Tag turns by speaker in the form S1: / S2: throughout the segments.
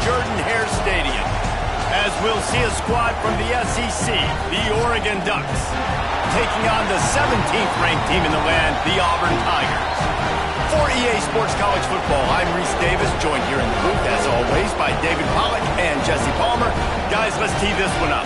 S1: Jordan-Hare Stadium, as we'll see a squad from the SEC, the Oregon Ducks, taking on the 17th ranked team in the land, the Auburn Tigers. For EA Sports College Football, I'm Reese Davis, joined here in the booth, as always, by David Pollack and Jesse Palmer. Guys, let's tee this one up.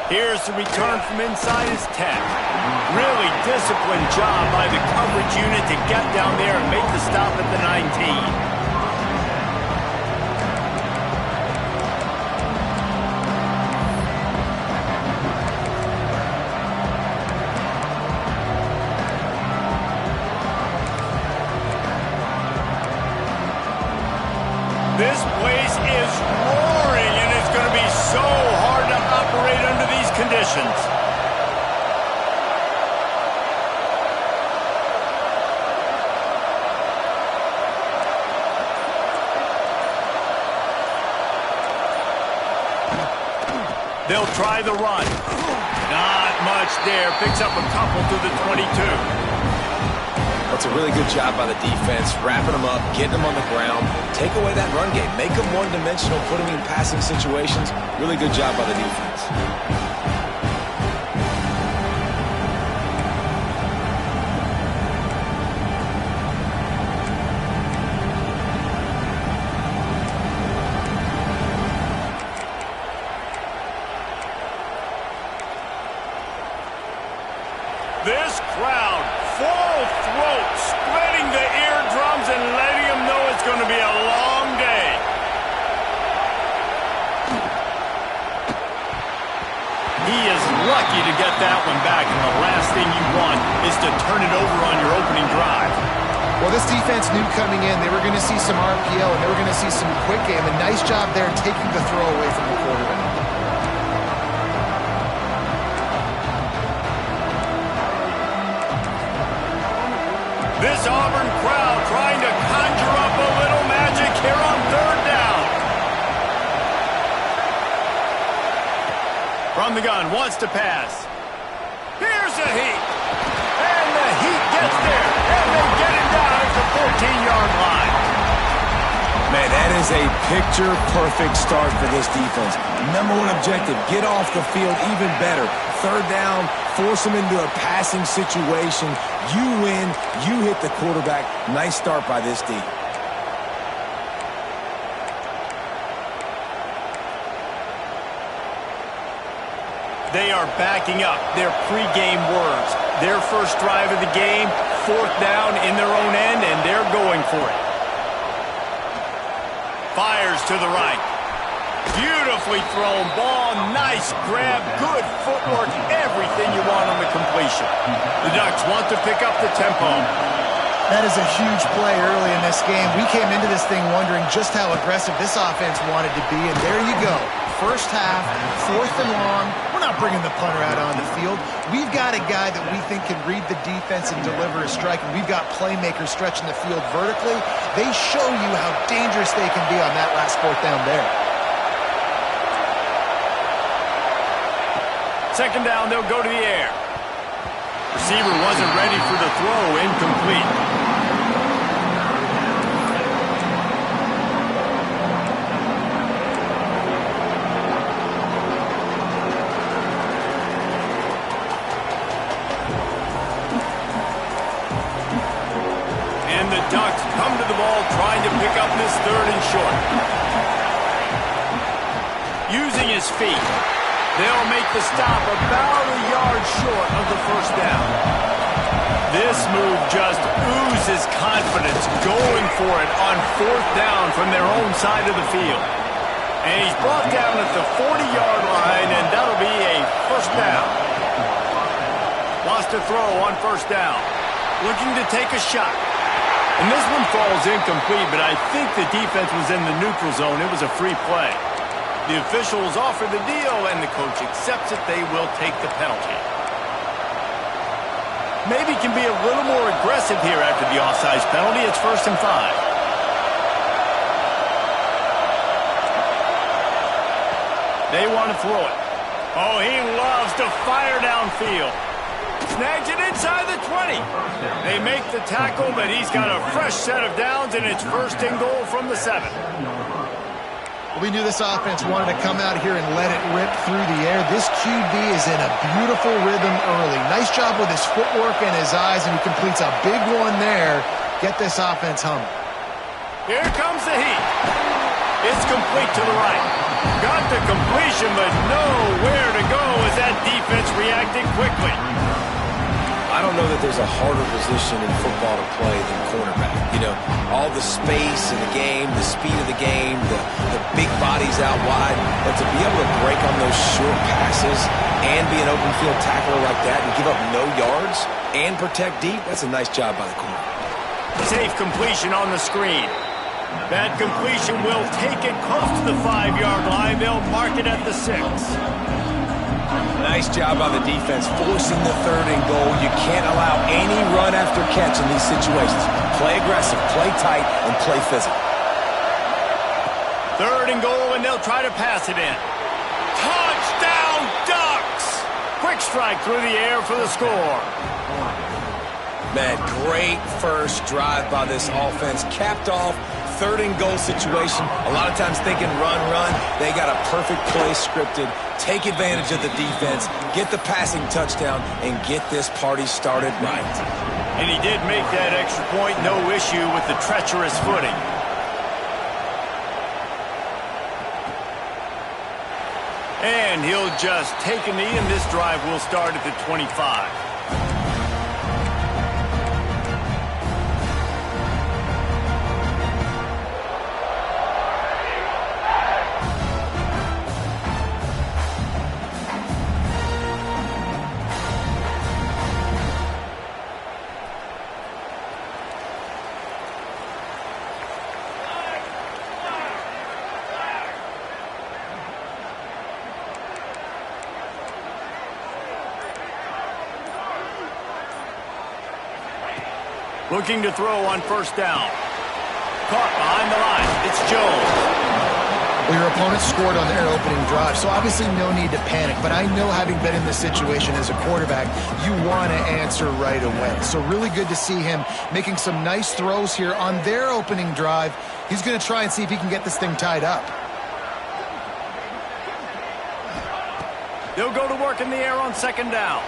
S1: Here's the return from inside his 10. Really disciplined job by the coverage unit to get down there and make the stop at the 19. This place is roaring, and it's going to be so hard to operate under these conditions. They'll try the run. Not much there. Picks up a couple to the 22.
S2: That's a really good job by the defense, wrapping them up, getting them on the ground, take away that run game, make them one-dimensional, put them in passing situations. Really good job by the defense.
S1: This crowd, full throat, splitting the eardrums and letting them know it's going to be a long day. He is lucky to get that one back, and the last thing you want is to turn it over on your opening drive.
S3: Well, this defense knew coming in they were going to see some RPO and they were going to see some quick game. A nice job there taking the throw away from the quarterback.
S1: This Auburn crowd trying to conjure up a little magic here on third down. From the gun, wants to pass. Here's the heat. And the heat gets there. And they get it down at the 14-yard line.
S2: Man, that is a picture-perfect start for this defense. Number one objective, get off the field even better. Third down, force them into a passing situation. You win, you hit the quarterback. Nice start by this team.
S1: They are backing up their pregame words. Their first drive of the game, fourth down in their own end, and they're going for it. Fires to the right. Beautifully thrown ball, nice grab, good footwork, everything you want on the completion. The Ducks want to pick up the tempo.
S3: That is a huge play early in this game. We came into this thing wondering just how aggressive this offense wanted to be, and there you go. First half, fourth and long. We're not bringing the punter out on the field. We've got a guy that we think can read the defense and deliver a strike, and we've got playmakers stretching the field vertically. They show you how dangerous they can be on that last fourth down there.
S1: Second down, they'll go to the air. Receiver wasn't ready for the throw, incomplete. And the Ducks come to the ball trying to pick up this third and short. Using his feet. They'll make the stop about a yard short of the first down. This move just oozes confidence, going for it on fourth down from their own side of the field. And he's brought down at the 40-yard line, and that'll be a first down. Lost to throw on first down. Looking to take a shot. And this one falls incomplete, but I think the defense was in the neutral zone. It was a free play. The officials offer the deal, and the coach accepts it. They will take the penalty. Maybe can be a little more aggressive here after the offsides penalty. It's 1st and 5. They want to throw it. Oh, he loves to fire downfield. Snags it inside the 20. They make the tackle, but he's got a fresh set of downs, and it's 1st and goal from the 7.
S3: We knew this offense wanted to come out here and let it rip through the air. This QB is in a beautiful rhythm early. Nice job with his footwork and his eyes, and he completes a big one there. Get this offense humming.
S1: Here comes the heat. It's complete to the right. Got the completion, but nowhere to go as that defense reacted quickly.
S2: I don't know that there's a harder position in football to play than cornerback. You know, all the space in the game, the speed of the game, the big bodies out wide. But to be able to break on those short passes and be an open field tackler like that and give up no yards and protect deep, that's a nice job by the corner.
S1: Safe completion on the screen. That completion will take it close to the 5-yard line. They'll mark it at the 6.
S2: Nice job by the defense, forcing the 3rd and goal. You can't allow any run after catch in these situations. Play aggressive, play tight, and play physical.
S1: 3rd and goal, and they'll try to pass it in. Touchdown, Ducks! Quick strike through the air for the score.
S2: Man, great first drive by this offense. Capped off 3rd and goal situation. A lot of times thinking run. They got a perfect play scripted. Take advantage of the defense, get the passing touchdown, and get this party started right.
S1: And he did make that extra point. No issue with the treacherous footing. And he'll just take a knee, and this drive will start at the 25. Looking to throw on first down. Caught behind the line. It's Jones.
S3: Well, your opponent scored on their opening drive, so obviously no need to panic. But I know, having been in this situation as a quarterback, you want to answer right away. So really good to see him making some nice throws here on their opening drive. He's going to try and see if he can get this thing tied up.
S1: They'll go to work in the air on 2nd down.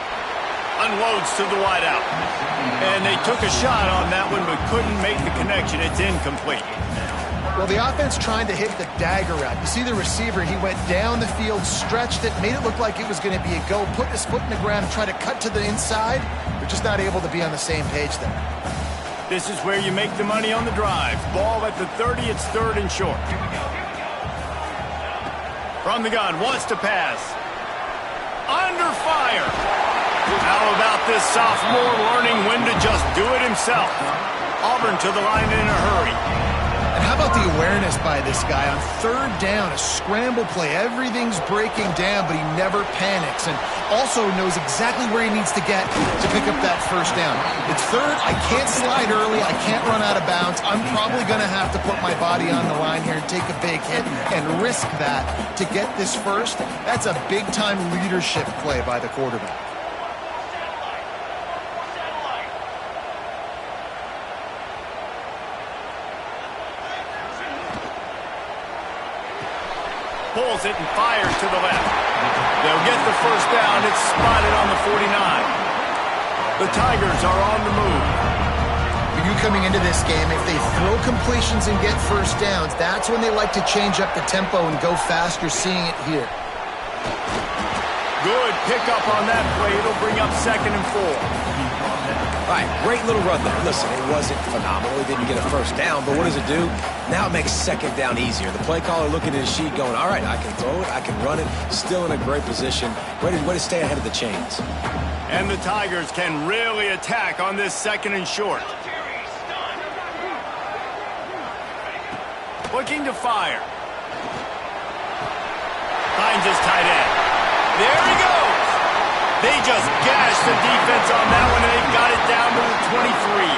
S1: Unloads to the wideout. And they took a shot on that one, but couldn't make the connection. It's incomplete.
S3: Well, the offense trying to hit the dagger route. You see the receiver, he went down the field, stretched it, made it look like it was going to be a go, put his foot in the ground, tried to cut to the inside. They're just not able to be on the same page there.
S1: This is where you make the money on the drive. Ball at the 30, it's 3rd and short. From the gun, wants to pass. Under fire. How about this sophomore learning when to just do it himself? Auburn to the line in a hurry.
S3: And how about the awareness by this guy on 3rd down, a scramble play. Everything's breaking down, but he never panics, and also knows exactly where he needs to get to pick up that first down. It's 3rd. I can't slide early. I can't run out of bounds. I'm probably going to have to put my body on the line here and take a big hit and risk that to get this first. That's a big-time leadership play by the quarterback.
S1: Pulls it and fires to the left. They'll get the first down. It's spotted on the 49. The Tigers are on the move.
S3: For you coming into this game, if they throw completions and get first downs, that's when they like to change up the tempo and go fast. You're seeing it here.
S1: Good pickup on that play. It'll bring up 2nd and 4.
S2: All right, great little run there. Listen, it wasn't phenomenal. He didn't get a first down, but what does it do? Now it makes second down easier. The play caller looking at his sheet going, all right, I can throw it, I can run it, still in a great position. Way to stay ahead of the chains.
S1: And the Tigers can really attack on this second and short. Looking to fire. Finds his tight end. There he goes. They just gashed the defense on that one, and they've got it down to the 23.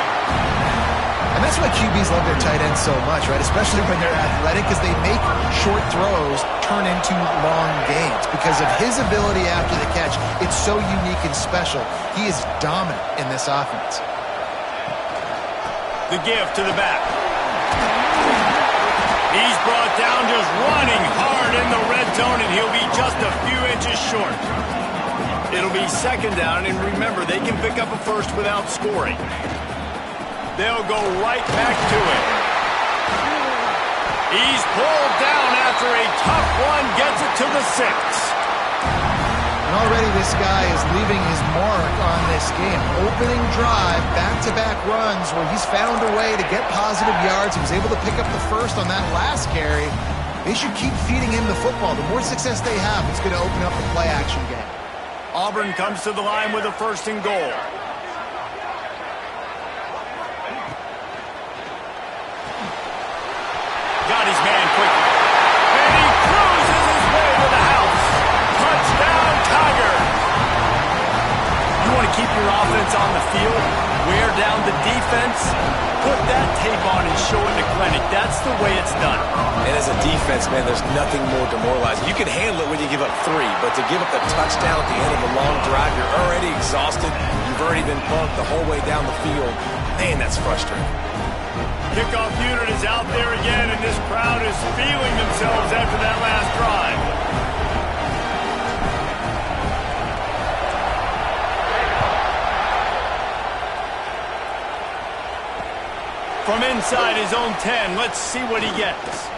S3: And that's why QBs love their tight ends so much, right? Especially when they're athletic, because they make short throws turn into long gains. Because of his ability after the catch, it's so unique and special. He is dominant in this offense.
S1: The give to the back. He's brought down just running hard in the red zone, and he'll be just a few inches short. It'll be second down, and remember, they can pick up a first without scoring. They'll go right back to it. He's pulled down after a tough one, gets it to the 6.
S3: And already this guy is leaving his mark on this game. Opening drive, back-to-back runs where he's found a way to get positive yards. He was able to pick up the first on that last carry. They should keep feeding him the football. The more success they have, it's going to open up the play-action game.
S1: Auburn comes to the line with a first and goal. Got his man quickly. And he cruises his way to the house. Touchdown, Tigers. You want to keep your offense on the field? Wear down the defense? Put that tape on and show it to clinic. That's the way it's done.
S2: And as a defense, man, there's nothing more demoralizing. You can handle it when you give up 3, but to give up the touchdown at the end of a long drive, you're already exhausted. You've already been bumped the whole way down the field. Man, that's frustrating.
S1: Kickoff unit is out there again, and this crowd is feeling themselves after that last drive. From inside his own 10, let's see what he gets.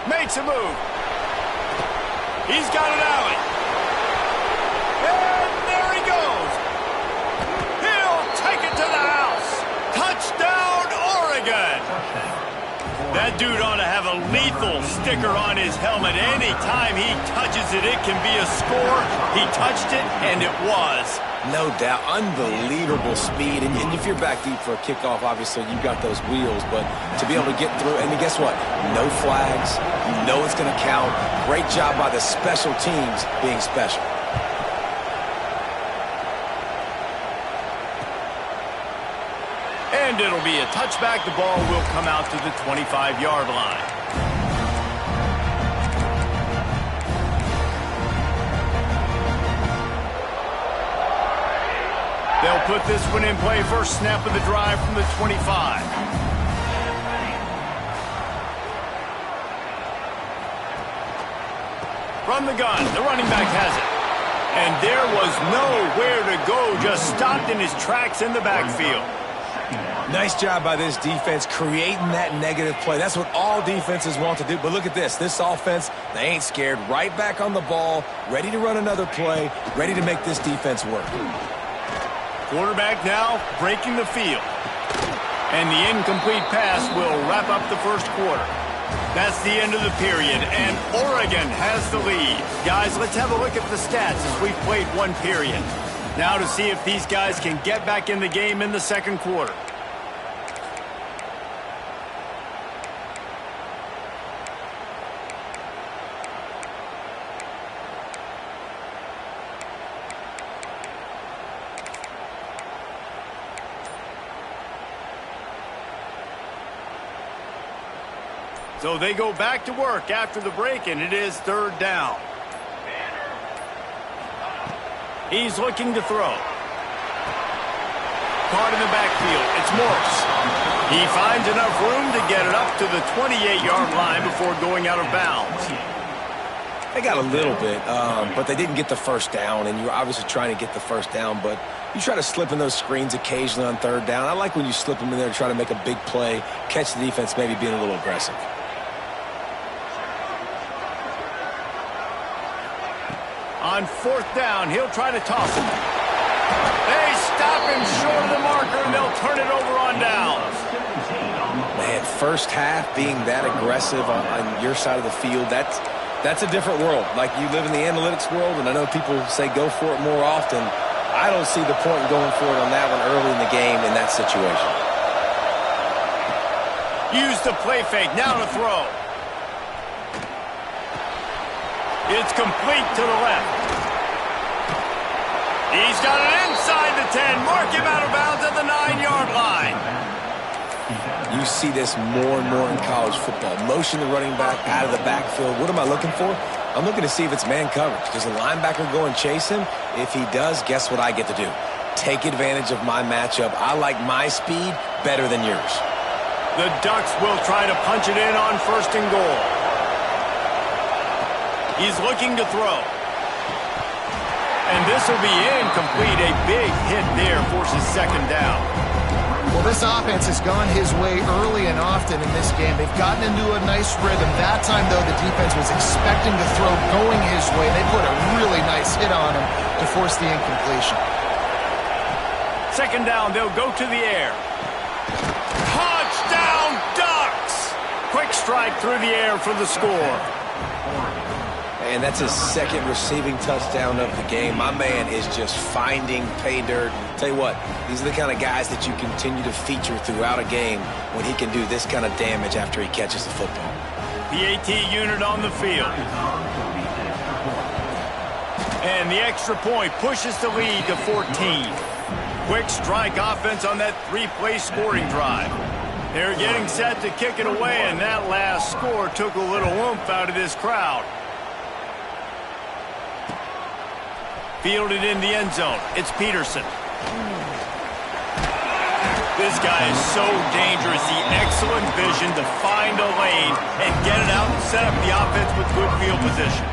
S1: Makes a move. He's got an alley. And there he goes. He'll take it to the house. Touchdown, Oregon. That dude ought to have a lethal sticker on his helmet. Anytime he touches it, it can be a score. He touched it, and it was.
S2: No doubt. Unbelievable speed. And if you're back deep for a kickoff, obviously you've got those wheels. But to be able to get through, and guess what? No flags. You know it's going to count. Great job by the special teams being special.
S1: And it'll be a touchback. The ball will come out to the 25-yard line. They'll put this one in play. First snap of the drive from the 25. From the gun, the running back has it. And there was nowhere to go, just stopped in his tracks in the backfield.
S2: Nice job by this defense creating that negative play. That's what all defenses want to do. But look at this. This offense, they ain't scared. Right back on the ball, ready to run another play, ready to make this defense work.
S1: Quarterback now breaking the field. And the incomplete pass will wrap up the first quarter. That's the end of the period, and Oregon has the lead. Guys, let's have a look at the stats as we've played one period. Now to see if these guys can get back in the game in the second quarter. So they go back to work after the break, and it is third down. He's looking to throw. Caught in the backfield. It's Morse. He finds enough room to get it up to the 28-yard line before going out of bounds.
S2: They got a little bit, but they didn't get the first down, and you're obviously trying to get the first down, but you try to slip in those screens occasionally on third down. I like when you slip them in there to try to make a big play, catch the defense maybe being a little aggressive.
S1: On fourth down, he'll try to toss it. They stop stopping short of the marker, and they'll turn it over on downs.
S2: Man, first half being that aggressive on your side of the field, that's a different world. Like, you live in the analytics world, and I know people say go for it more often. I don't see the point in going for it on that one early in the game in that situation.
S1: Use the play fake, now to throw. It's complete to the left. He's got it inside the 10. Mark him out of bounds at the 9-yard line.
S2: You see this more and more in college football. Motion the running back out of the backfield. What am I looking for? I'm looking to see if it's man coverage. Does the linebacker go and chase him? If he does, guess what I get to do? Take advantage of my matchup. I like my speed better than yours.
S1: The Ducks will try to punch it in on 1st and goal. He's looking to throw. And this will be incomplete. A big hit there forces 2nd down.
S3: Well, this offense has gone his way early and often in this game. They've gotten into a nice rhythm. That time, though, the defense was expecting to throw going his way. They put a really nice hit on him to force the incompletion.
S1: 2nd down, they'll go to the air. Touchdown, Ducks! Quick strike through the air for the score.
S2: And that's his 2nd receiving touchdown of the game. My man is just finding pay dirt. Tell you what, these are the kind of guys that you continue to feature throughout a game when he can do this kind of damage after he catches the football.
S1: The AT unit on the field. And the extra point pushes the lead to 14. Quick strike offense on that 3-play scoring drive. They're getting set to kick it away, and that last score took a little oomph out of this crowd. Fielded in the end zone. It's Peterson. This guy is so dangerous. The excellent vision to find a lane and get it out and set up the offense with good field position.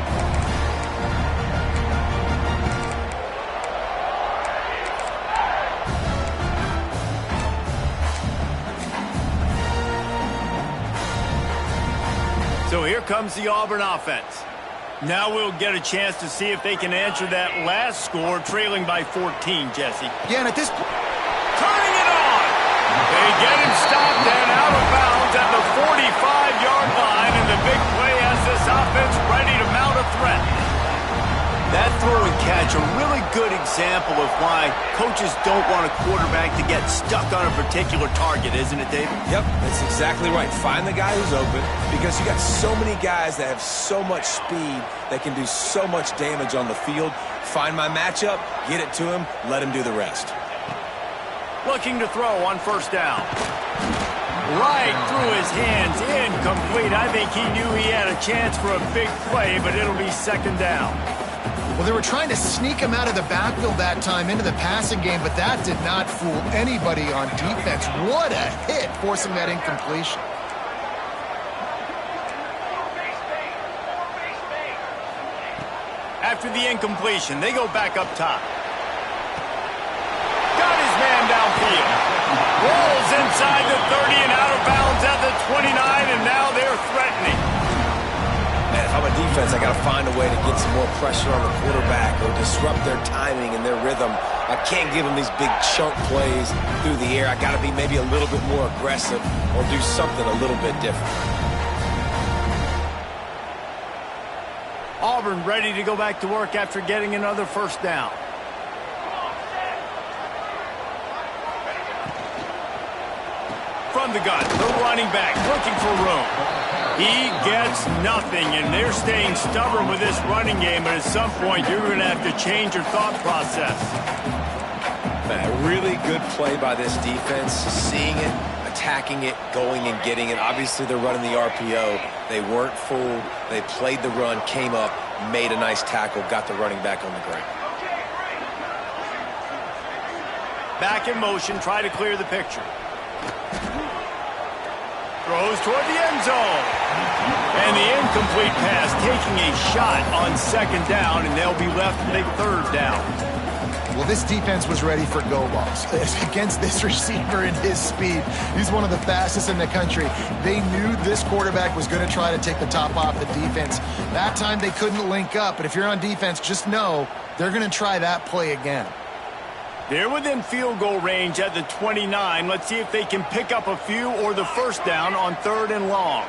S1: So here comes the Auburn offense. Now we'll get a chance to see if they can answer that last score, trailing by 14, Jesse.
S3: Yeah, and at this point,
S1: turning it on. They get him stopped and out of bounds at the 45-yard line, and the big play has this offense ready to mount a threat. That throw and catch, a really good example of why coaches don't want a quarterback to get stuck on a particular target, isn't it, David?
S2: Yep, that's exactly right. Find the guy who's open, because you got so many guys that have so much speed that can do so much damage on the field. Find my matchup, get it to him, let him do the rest.
S1: Looking to throw on 1st down. Right through his hands, incomplete. I think he knew he had a chance for a big play, but it'll be 2nd down.
S3: well, they were trying to sneak him out of the backfield that time into the passing game, but that did not fool anybody on defense. What a hit, forcing that incompletion.
S1: After the incompletion, they go back up top. Got his man downfield. Rolls inside the 30 and out of bounds at the 29, and now they're threatening.
S2: Man, if I'm a defense, I got to find a way to get some more pressure on the quarterback or disrupt their timing and their rhythm. I can't give them these big chunk plays through the air. I got to be maybe a little bit more aggressive or do something a little bit different.
S1: Auburn ready to go back to work after getting another first down. From the gun, the running back looking for room. He gets nothing, and they're staying stubborn with this running game, but at some point you're going to have to change your thought process.
S2: Man, a really good play by this defense, seeing it, attacking it, going and getting it. Obviously, they're running the RPO. They weren't fooled. They played the run, came up, made a nice tackle, got the running back on the ground.
S1: Back in motion, try to clear the picture. Throws toward the end zone. And the incomplete pass taking a shot on second down, and they'll be left with a third down.
S3: Well, this defense was ready for go balls against this receiver and his speed. He's one of the fastest in the country. They knew this quarterback was going to try to take the top off the defense. That time they couldn't link up, but if you're on defense, just know they're going to try that play again.
S1: They're within field goal range at the 29. Let's see if they can pick up a few or the first down on 3rd and long.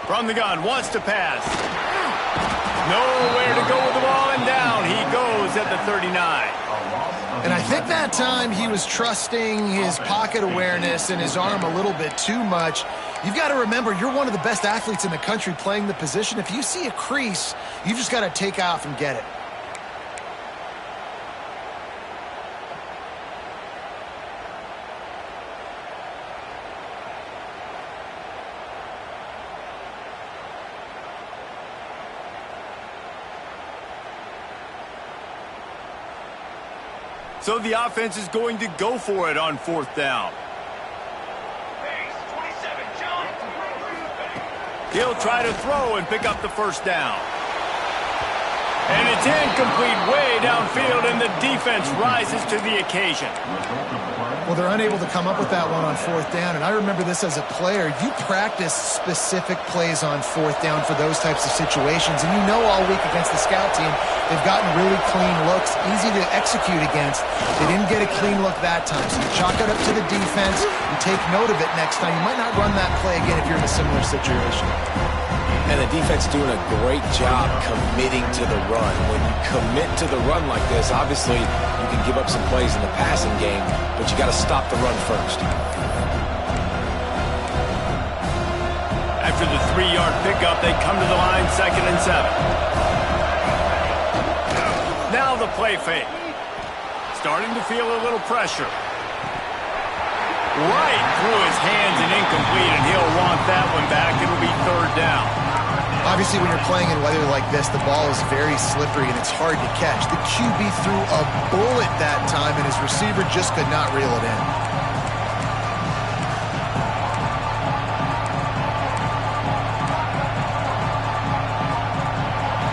S1: From the gun, wants to pass. Nowhere to go with the ball, and down he goes at the 39.
S3: And I think that time he was trusting his pocket awareness and his arm a little bit too much. You've got to remember, you're one of the best athletes in the country playing the position. If you see a crease, you've just got to take off and get it.
S1: So the offense is going to go for it on 4th down. He'll try to throw and pick up the first down. And it's incomplete way downfield, and the defense rises to the occasion.
S3: Well, they're unable to come up with that one on 4th down, and I remember this as a player. You practice specific plays on 4th down for those types of situations, and you know all week against the scout team, they've gotten really clean looks, easy to execute against. They didn't get a clean look that time, so you chalk it up to the defense. You take note of it next time. You might not run that play again if you're in a similar situation.
S2: And the defense doing a great job committing to the run. When you commit to the run like this, obviously you can give up some plays in the passing game, but you got to stop the run first.
S1: After the 3-yard pickup, they come to the line, 2nd and 7. Now the play fake. Starting to feel a little pressure. Right through his hands and incomplete, and he'll want that one back. It'll be 3rd down.
S3: Obviously, when you're playing in weather like this, the ball is very slippery and it's hard to catch. The QB threw a bullet that time, and his receiver just could not reel it in.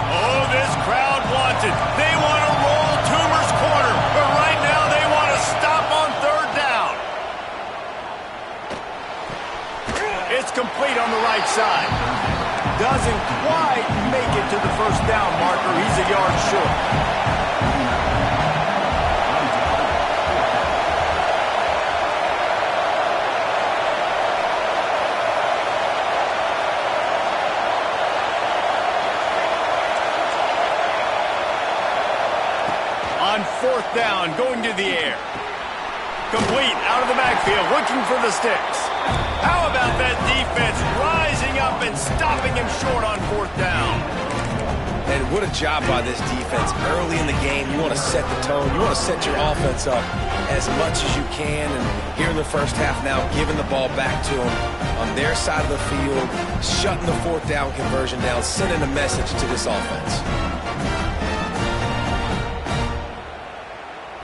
S1: Oh, this crowd wants it. They want to roll Toomer's corner, but right now they want to stop on 3rd down. It's complete on the right side. Doesn't quite make it to the first down marker. He's a yard short. On 4th down, going to the air. Complete out of the backfield, looking for the sticks. How about that defense rising up and stopping him short on 4th down?
S2: And what a job by this defense. Early in the game, you want to set the tone. You want to set your offense up as much as you can. And here in the first half now, giving the ball back to them on their side of the field, shutting the 4th down conversion down, sending a message to this offense.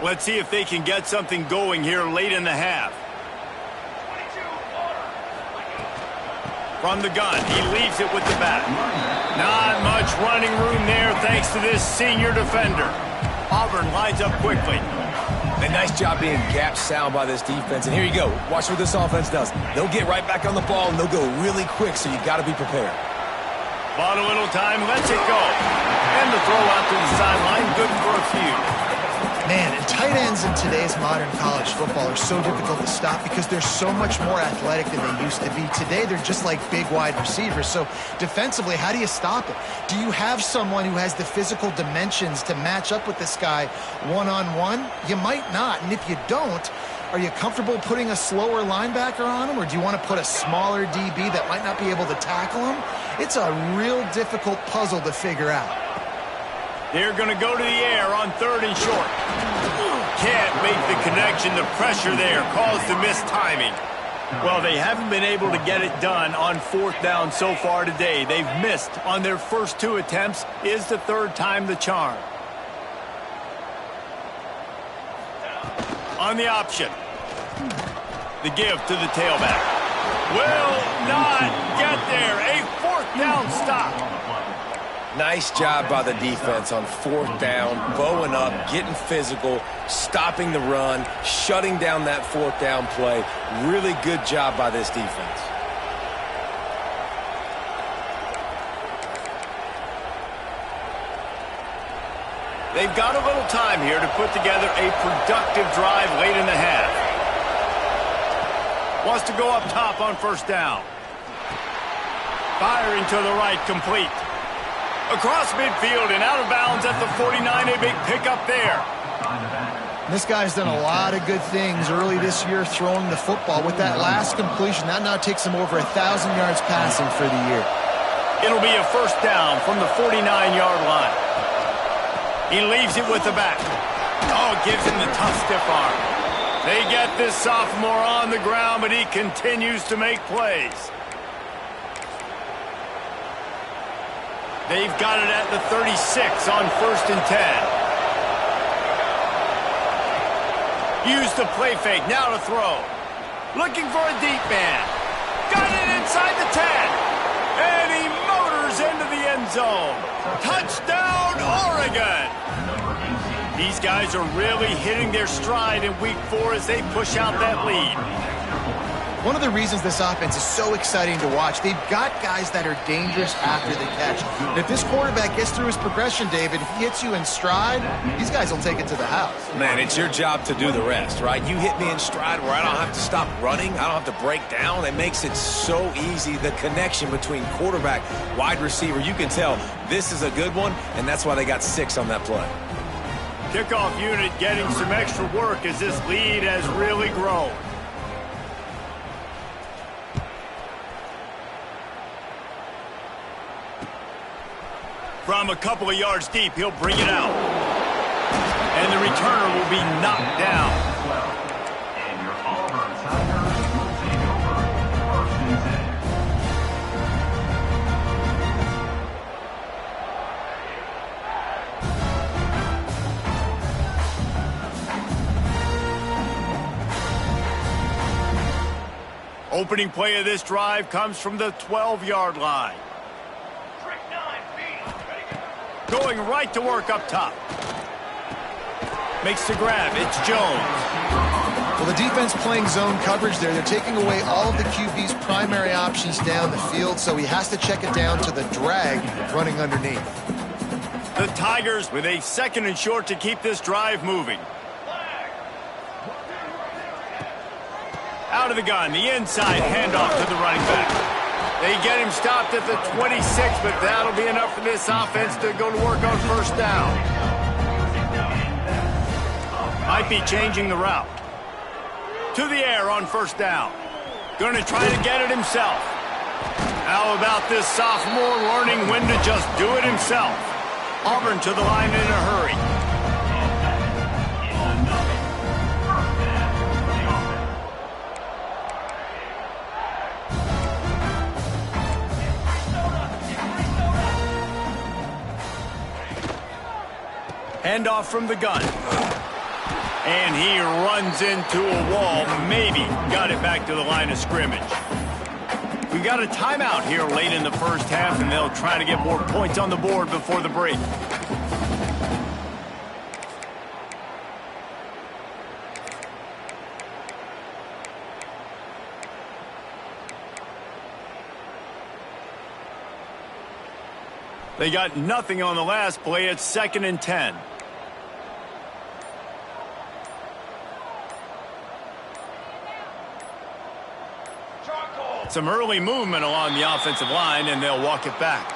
S1: Let's see if they can get something going here late in the half. From the gun, he leaves it with the back. Not much running room there thanks to this senior defender. Auburn lines up quickly.
S2: A nice job being gap sound by this defense. And here you go. Watch what this offense does. They'll get right back on the ball, and they'll go really quick, so you got to be prepared.
S1: Bought a little time, lets it go. And the throw out to the sideline, good for a few.
S3: Man, and tight ends in today's modern college football are so difficult to stop because they're so much more athletic than they used to be. Today, they're just like big wide receivers. So defensively, how do you stop it? Do you have someone who has the physical dimensions to match up with this guy one-on-one? You might not. And if you don't, are you comfortable putting a slower linebacker on him, or do you want to put a smaller DB that might not be able to tackle him? It's a real difficult puzzle to figure out.
S1: They're going to go to the air on 3rd and short. Can't make the connection. The pressure there caused the missed timing. Well, they haven't been able to get it done on 4th down so far today. They've missed on their first 2 attempts. Is the 3rd time the charm? On the option. The give to the tailback. Will not get there. A 4th down stop.
S2: Nice job by the defense on fourth down, bowing up, getting physical, stopping the run, shutting down that fourth down play. Really good job by this defense.
S1: They've got a little time here to put together a productive drive late in the half. Wants to go up top on first down. Firing to the right, complete. Across midfield and out of bounds at the 49, a big pickup there.
S3: This guy's done a lot of good things early this year throwing the football. With that last completion, that now takes him over 1,000 yards passing for the year.
S1: It'll be a first down from the 49-yard line. He leaves it with the back. Oh, gives him the tough stiff arm. They get this sophomore on the ground, but he continues to make plays. They've got it at the 36 on 1st and 10. Use the play fake, now to throw. Looking for a deep man. Got it inside the 10. And he motors into the end zone. Touchdown, Oregon! These guys are really hitting their stride in week 4 as they push out that lead.
S3: One of the reasons this offense is so exciting to watch, they've got guys that are dangerous after the catch. And if this quarterback gets through his progression, David, if he hits you in stride, these guys will take it to the house.
S2: Man, it's your job to do the rest, right? You hit me in stride where I don't have to stop running. I don't have to break down. It makes it so easy, the connection between quarterback, wide receiver. You can tell this is a good one, and that's why they got 6 on that play.
S1: Kickoff unit getting some extra work as this lead has really grown. From a couple of yards deep, he'll bring it out. And the returner will be knocked down.
S4: And your Auburn Tigers will take over 1st and
S1: 10. Opening play of this drive comes from the 12-yard line. Going right to work up top. Makes the grab. It's Jones.
S3: Well, the defense playing zone coverage there. They're taking away all of the QB's primary options down the field, so he has to check it down to the drag running underneath.
S1: The Tigers with a 2nd and short to keep this drive moving. Out of the gun, the inside handoff to the running back. They get him stopped at the 26, but that'll be enough for this offense to go to work on first down. Might be changing the route. To the air on first down. Going to try to get it himself. How about this sophomore learning when to just do it himself? Auburn to the line in a hurry. Handoff from the gun. And he runs into a wall. Maybe got it back to the line of scrimmage. We got a timeout here late in the first half, and they'll try to get more points on the board before the break. They got nothing on the last play. It's 2nd and 10. Some early movement along the offensive line, and they'll walk it back.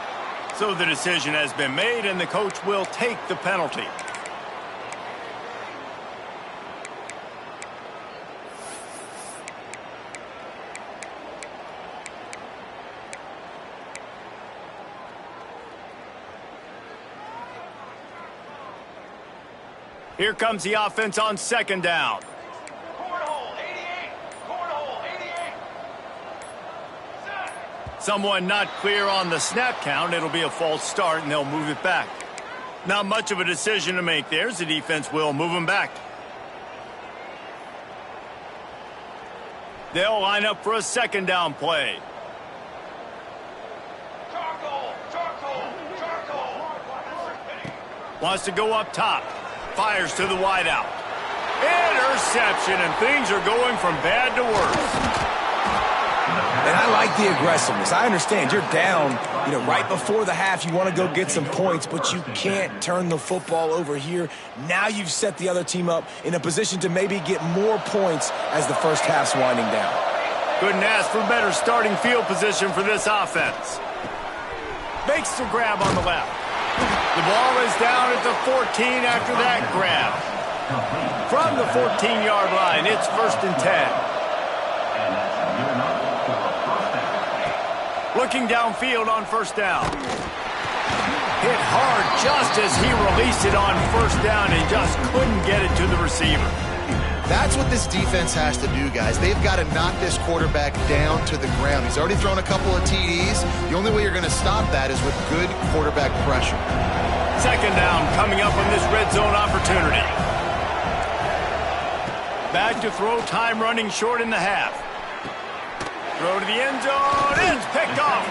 S1: So the decision has been made, and the coach will take the penalty. Here comes the offense on 2nd down. Someone not clear on the snap count. It'll be a false start, and they'll move it back. Not much of a decision to make there. The defense will move them back. They'll line up for a 2nd down play.
S4: Charcoal!
S1: Wants to go up top. Fires to the wideout. Interception, and things are going from bad to worse.
S2: And I like the aggressiveness. I understand you're down, right before the half. You want to go get some points, but you can't turn the football over here. Now you've set the other team up in a position to maybe get more points as the first half's winding down.
S1: Couldn't ask for better starting field position for this offense. Makes the grab on the left. The ball is down at the 14 after that grab. From the 14-yard line, it's 1st and 10. Looking downfield on 1st down. Hit hard just as he released it on 1st down and just couldn't get it to the receiver.
S3: That's what this defense has to do, guys. They've got to knock this quarterback down to the ground. He's already thrown a couple of TDs. The only way you're going to stop that is with good quarterback pressure.
S1: 2nd down coming up on this red zone opportunity. Back to throw, time running short in the half. Throw to the end zone. It's picked off.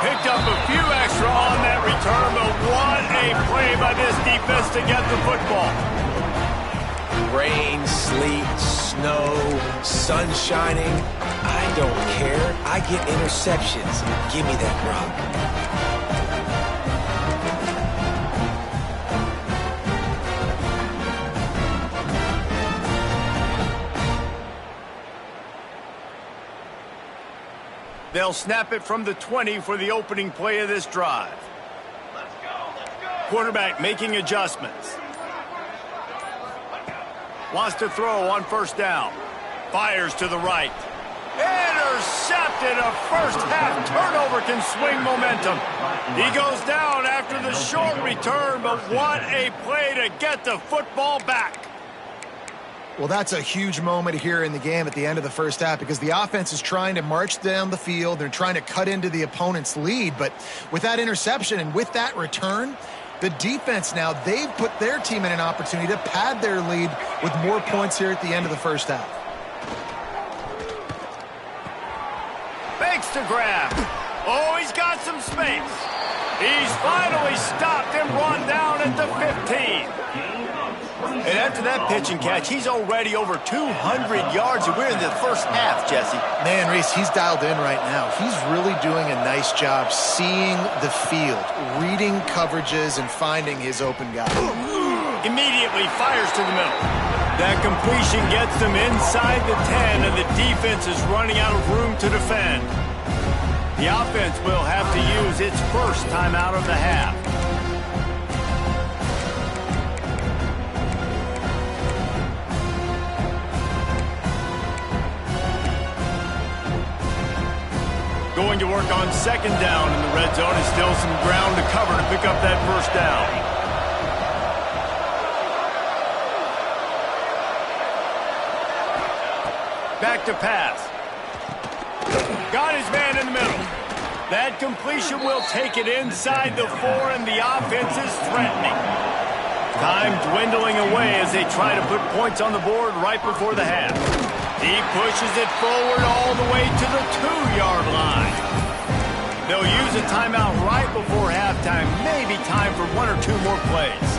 S1: Picked up a few extra on that return, but what a play by this defense to get the football.
S2: Rain, sleet, snow, sun shining. I don't care. I get interceptions. Give me that rock.
S1: They'll snap it from the 20 for the opening play of this drive. Let's go. Quarterback making adjustments. Wants to throw on 1st down. Fires to the right. Intercepted. A first half turnover can swing momentum. He goes down after the short return, but what a play to get the football back.
S3: Well, that's a huge moment here in the game at the end of the first half because the offense is trying to march down the field. They're trying to cut into the opponent's lead, but with that interception and with that return, the defense now, they've put their team in an opportunity to pad their lead with more points here at the end of the first half.
S1: Makes the grab. Oh, he's got some space. He's finally stopped and brought down at the 15. And after that pitch and catch, he's already over 200 yards, and we're in the first half, Jesse.
S3: Man, Reese, he's dialed in right now. He's really doing a nice job seeing the field, reading coverages, and finding his open guy.
S1: Immediately fires to the middle. That completion gets them inside the 10, and the defense is running out of room to defend. The offense will have to use its first timeout of the half. Going to work on 2nd down in the red zone, and still some ground to cover to pick up that 1st down. Back to pass. Got his man in the middle. That completion will take it inside the 4, and the offense is threatening. Time dwindling away as they try to put points on the board right before the half. He pushes it forward all the way to the 2-yard line. They'll use a timeout right before halftime. Maybe time for 1 or 2 more plays.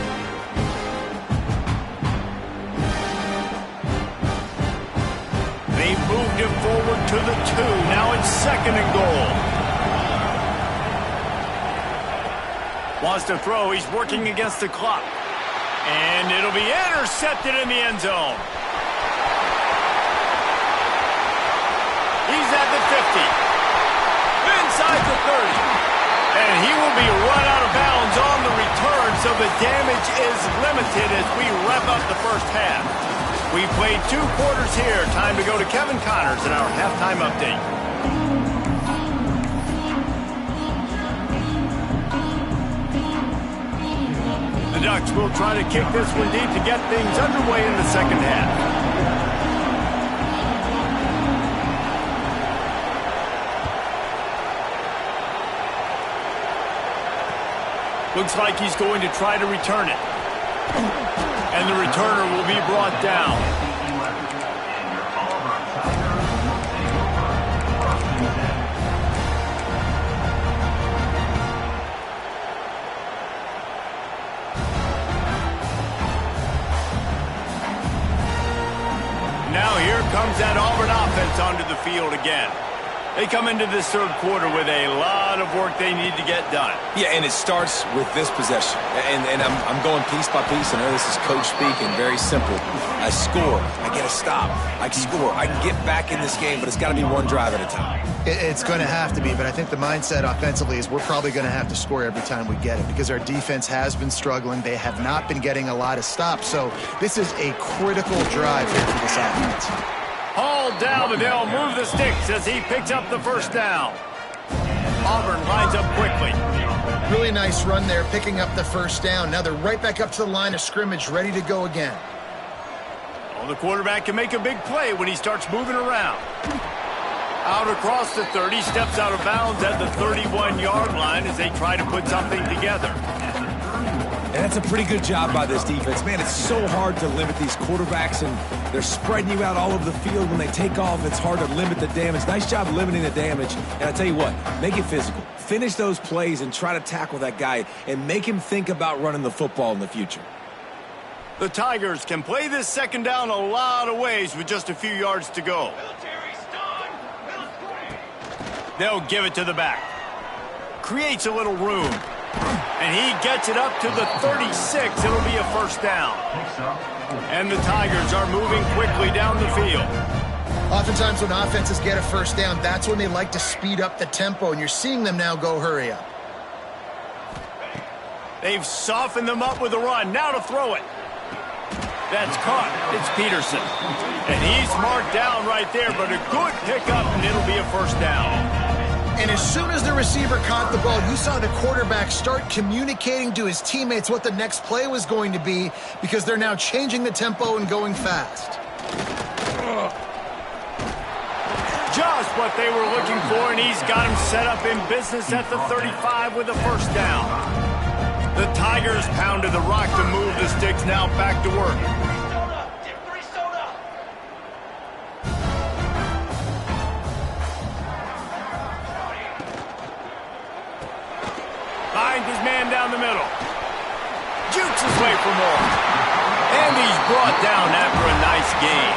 S1: They moved it forward to the 2. Now it's 2nd and goal. Wants to throw. He's working against the clock. And it'll be intercepted in the end zone. He's at the 50. Inside the 30. And he will be run out of bounds on the return, so the damage is limited as we wrap up the first half. We played 2 quarters here. Time to go to Kevin Connors in our halftime update. The Ducks will try to kick this one deep to get things underway in the second half. Looks like he's going to try to return it. And the returner will be brought down. They come into this third quarter with a lot of work they need to get done.
S2: Yeah, and it starts with this possession. And I'm going piece by piece. I know this is coach speaking, very simple. I score. I get a stop. I score. I can get back in this game, but it's got to be one drive at a time.
S3: It's going to have to be, but I think the mindset offensively is we're probably going to have to score every time we get it because our defense has been struggling. They have not been getting a lot of stops, so this is a critical drive here for this offense.
S1: Hauled down, but they'll move the sticks as he picks up the first down. Auburn lines up quickly.
S3: Really nice run there, picking up the first down. Now they're right back up to the line of scrimmage, ready to go again.
S1: Well, the quarterback can make a big play when he starts moving around. Out across the 30, steps out of bounds at the 31-yard line as they try to put something together.
S2: And that's a pretty good job by this defense. Man, it's so hard to limit these quarterbacks, and they're spreading you out all over the field. When they take off, it's hard to limit the damage. Nice job limiting the damage. And I tell you what, make it physical. Finish those plays and try to tackle that guy and make him think about running the football in the future.
S1: The Tigers can play this second down a lot of ways with just a few yards to go. They'll give it to the back. Creates a little room. And he gets it up to the 36. It'll be a first down. And the Tigers are moving quickly down the field.
S3: Oftentimes when offenses get a first down, that's when they like to speed up the tempo, and you're seeing them now go hurry up.
S1: They've softened them up with a run. Now to throw it. That's caught. It's Peterson. And he's marked down right there, but a good pickup, and it'll be a first down.
S3: And as soon as the receiver caught the ball, you saw the quarterback start communicating to his teammates what the next play was going to be because they're now changing the tempo and going fast.
S1: Just what they were looking for, and he's got him set up in business at the 35 with a first down. The Tigers pounded the rock to move the sticks, now back to work. Finds his man down the middle. Jukes his way for more. And he's brought down after a nice gain.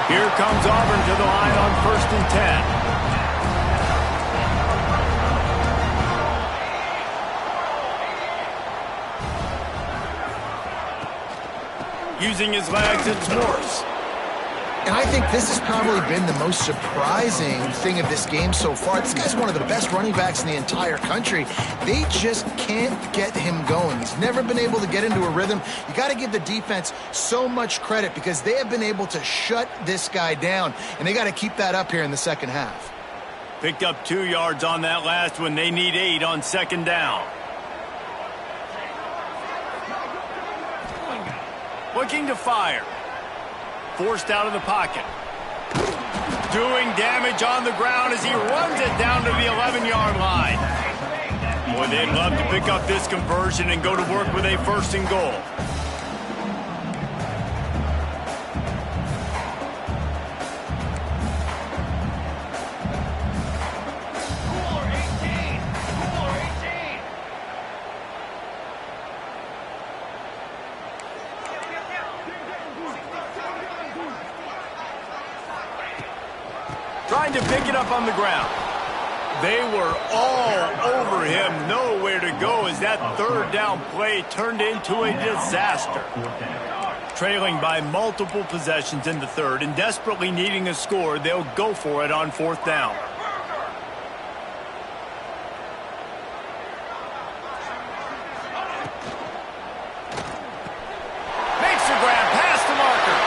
S1: Here comes Auburn to the line on 1st and 10. Using his legs, it's Morris.
S3: And I think this has probably been the most surprising thing of this game so far. This guy's one of the best running backs in the entire country. They just can't get him going. He's never been able to get into a rhythm. You got to give the defense so much credit because they have been able to shut this guy down, and they got to keep that up here in the second half.
S1: Picked up 2 yards on that last one. They need 8 on second down. Looking to fire. Forced out of the pocket. Doing damage on the ground as he runs it down to the 11-yard line. Boy, they'd love to pick up this conversion and go to work with a 1st and goal. Trying to pick it up on the ground. They were all over him, nowhere to go as that 3rd down play turned into a disaster. Trailing by multiple possessions in the 3rd and desperately needing a score, they'll go for it on 4th down. Makes the grab past the marker,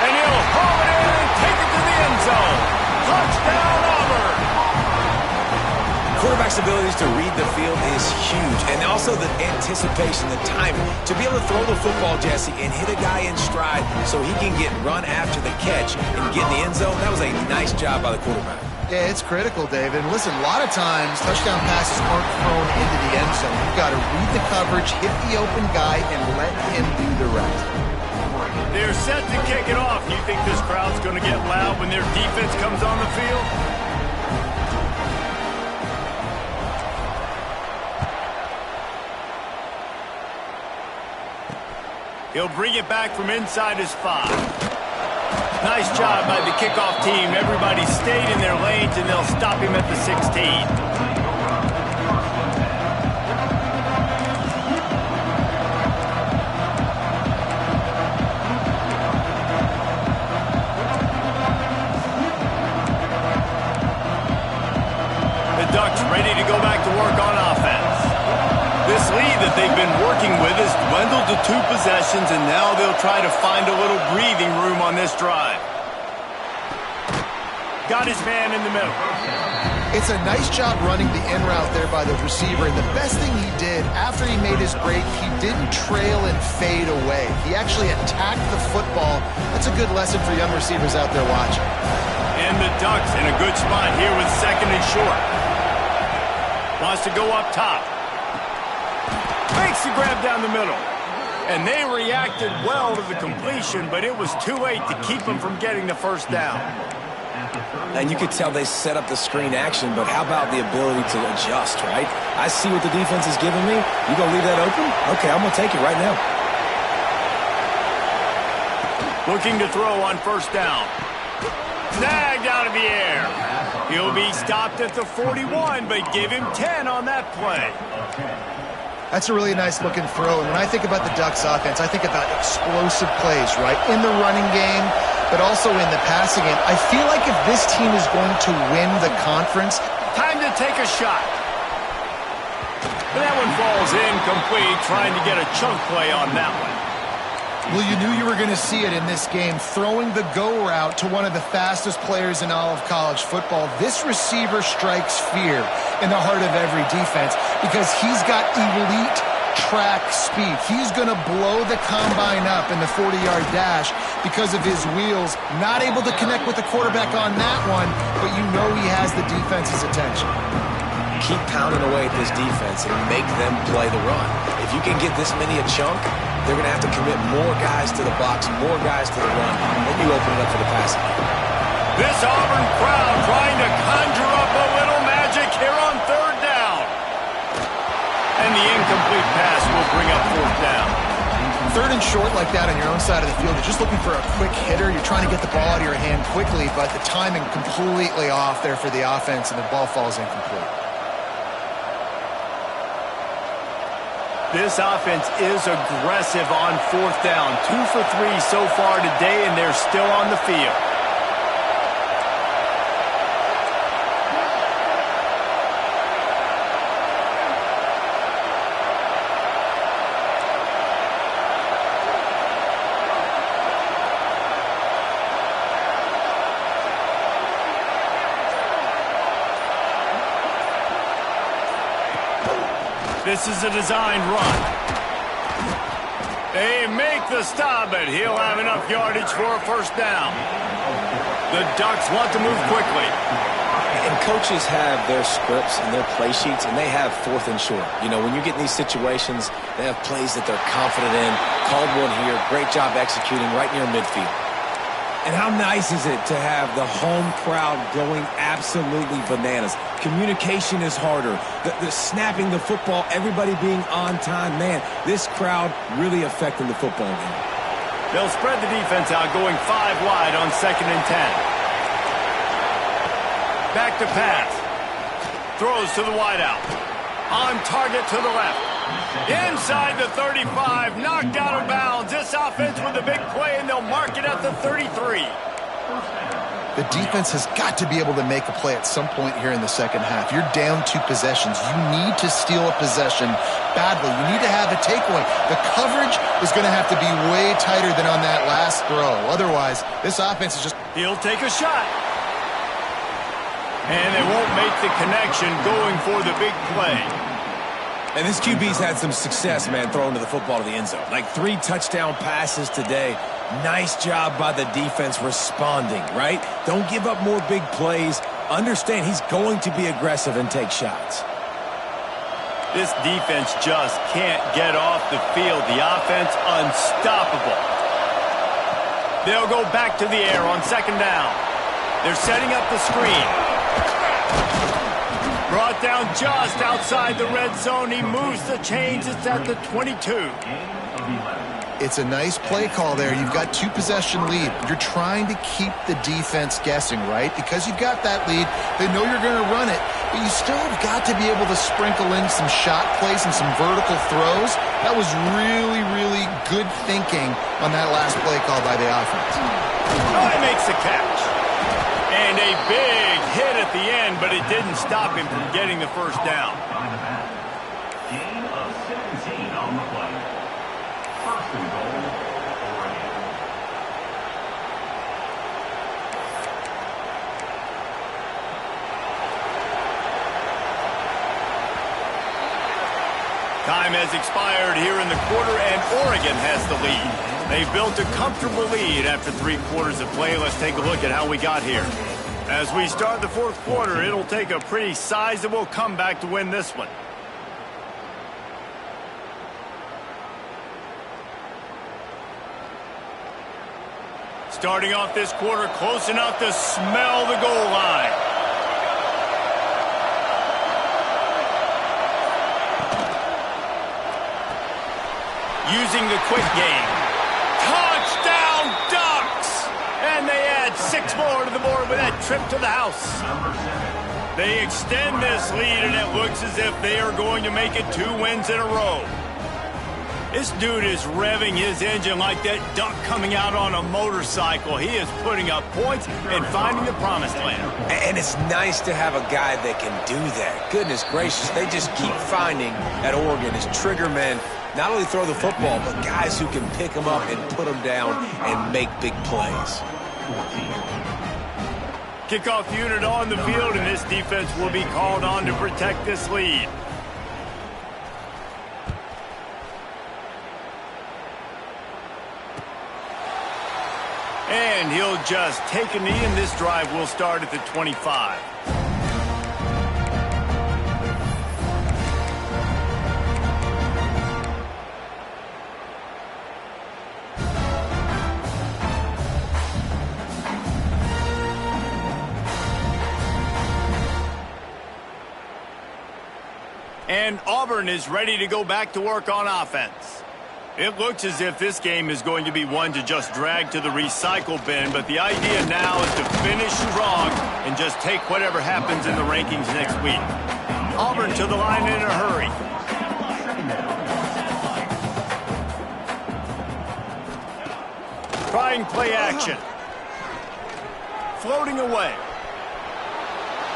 S1: and he'll haul it in and take it to the end zone. Touchdown, Auburn!
S2: Quarterback's abilities to read the field is huge, and also the anticipation, the timing. To be able to throw the football, Jesse, and hit a guy in stride so he can get run after the catch and get in the end zone, that was a nice job by the quarterback.
S3: Yeah, it's critical, David. And listen, a lot of times touchdown passes aren't thrown into the end zone. You've got to read the coverage, hit the open guy, and let him do the rest.
S1: They're set to kick it off. You think this crowd's going to get loud when their defense comes on the field? He'll bring it back from inside his 5. Nice job by the kickoff team. Everybody stayed in their lanes, and they'll stop him at the 16. Ducks ready to go back to work on offense. This lead that they've been working with has dwindled to 2 possessions, and now they'll try to find a little breathing room on this drive. Got his man in the middle.
S3: It's a nice job running the in route there by the receiver, and the best thing he did after he made his break, he didn't trail and fade away. He actually attacked the football. That's a good lesson for young receivers out there watching.
S1: And the Ducks in a good spot here with 2nd and short. Wants to go up top. Makes the grab down the middle. And they reacted well to the completion, but it was too late to keep them from getting the first down.
S2: And you could tell they set up the screen action, but how about the ability to adjust, right? I see what the defense is giving me. You gonna leave that open? Okay, I'm gonna take it right now.
S1: Looking to throw on 1st down. Snagged out of the air. He'll be stopped at the 41, but give him 10 on that play.
S3: That's a really nice looking throw. And when I think about the Ducks offense, I think about explosive plays, right? In the running game, but also in the passing game. I feel like if this team is going to win the conference,
S1: time to take a shot. And that one falls incomplete, trying to get a chunk play on that one.
S3: well, you knew you were going to see it in this game, throwing the go route to one of the fastest players in all of college football. This receiver strikes fear in the heart of every defense because he's got elite track speed. He's going to blow the combine up in the 40-yard dash because of his wheels. Not able to connect with the quarterback on that one, but you know he has the defense's attention.
S2: Keep pounding away at this defense and make them play the run. If you can get this many a chunk, they're going to have to commit more guys to the box, more guys to the run, then you open it up for the passing.
S1: This Auburn crowd trying to conjure up a little magic here on 3rd down. And the incomplete pass will bring up 4th down.
S3: 3rd and short like that on your own side of the field, you're just looking for a quick hitter. You're trying to get the ball out of your hand quickly, but the timing completely off there for the offense, and the ball falls incomplete.
S1: This offense is aggressive on 4th down. 2 for 3 so far today, and they're still on the field. This is a designed run. They make the stop, but he'll have enough yardage for a 1st down. The Ducks want to move quickly.
S2: And coaches have their scripts and their play sheets, and they have 4th and short. You know, when you get in these situations, they have plays that they're confident in. Called one here. Great job executing right near midfield. And how nice is it to have the home crowd going absolutely bananas? Communication is harder. The snapping the football, everybody being on time. Man, this crowd really affecting the football game.
S1: They'll spread the defense out, going 5 wide on 2nd and 10. Back to pass. Throws to the wideout. On target to the left. Inside the 35, knocked out of bounds. This offense with a big play, and they'll mark it at the 33.
S3: The defense has got to be able to make a play at some point here in the second half. You're down 2 possessions. You need to steal a possession badly. You need to have a takeaway. The coverage is going to have to be way tighter than on that last throw. Otherwise, this offense is just...
S1: He'll take a shot. And they won't make the connection going for the big play.
S2: And this QB's had some success, man, throwing to the football to the end zone. Like 3 touchdown passes today. Nice job by the defense responding, right? Don't give up more big plays. Understand he's going to be aggressive and take shots.
S1: This defense just can't get off the field. The offense unstoppable. They'll go back to the air on 2nd down. They're setting up the screen. Brought down just outside the red zone. He moves the chains. It's at the 22.
S3: It's a nice play call there. You've got 2-possession lead. You're trying to keep the defense guessing, right? Because you've got that lead, they know you're going to run it, but you still have got to be able to sprinkle in some shot plays and some vertical throws. That was really, really good thinking on that last play call by the offense.
S1: He makes the catch. And a big hit at the end, but it didn't stop him from getting the first down.
S4: Gain of 17 on the play. First and goal, Oregon.
S1: Time has expired here in the quarter, and Oregon has the lead. They've built a comfortable lead after 3 quarters of play. Let's take a look at how we got here. As we start the 4th quarter, it'll take a pretty sizable comeback to win this one. Starting off this quarter, close enough to smell the goal line. Using the quick game. Touchdown Ducks! And they add 6 more to the board with that trip to the house. They extend this lead, and it looks as if they are going to make it 2 wins in a row. This dude is revving his engine like that duck coming out on a motorcycle. He is putting up points and finding the promised land.
S2: And it's nice to have a guy that can do that. Goodness gracious, they just keep finding at Oregon as trigger men not only throw the football, but guys who can pick them up and put them down and make big plays.
S1: Kickoff unit on the field, and this defense will be called on to protect this lead. And he'll just take a knee, and this drive will start at the 25. And Auburn is ready to go back to work on offense. It looks as if this game is going to be one to just drag to the recycle bin, but the idea now is to finish strong and just take whatever happens in the rankings next week. Auburn to the line in a hurry. Trying play action. Floating away.